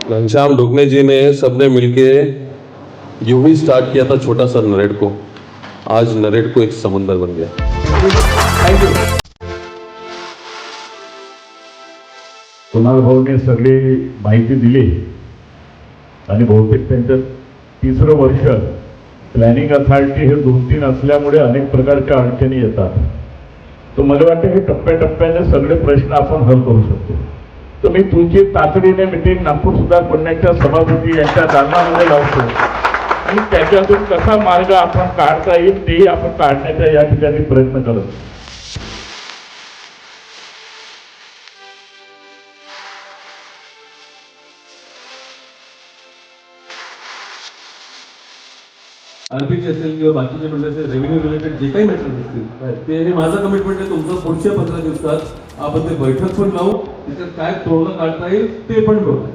घनश्याम ढुकने जी ने सबने मिलके यूं ही स्टार्ट किया था छोटा सा नरेट को। आज नरेट को एक समंदर बन गया। थँक्यू. कुणाल भाऊने सगळी माहिती दिली आणि बहुतेक त्यांचं तिसरं वर्ष प्लॅनिंग अथॉरिटी हे 2-3 असल्यामुळे अनेक प्रकारच्या अडचणी येतात. तर मला वाटतं की टप्प्याटप्प्याने सगळे प्रश्न आपण हल करू शकतो. तर मी तुमची तातडीने मिटिंग नागपूर सुधार पुण्याच्या सभापती यांच्या दालनामध्ये लावतो आणि त्याच्यातून कसा मार्ग आपण काढता येईल तेही आपण काढण्याचा या ठिकाणी प्रयत्न करतो. आरपीजी असेल किंवा बाकीचे म्हणजे रेव्हेन्यू रिलेटेड जे काही मॅटर्स असतील ते हे माझं कमिटमेंट आहे तुमचं पुढच्या 15 दिवसात आपण ते बैठक पण लावू त्याच्यात काय तोडगा काढता येईल ते पण बघू.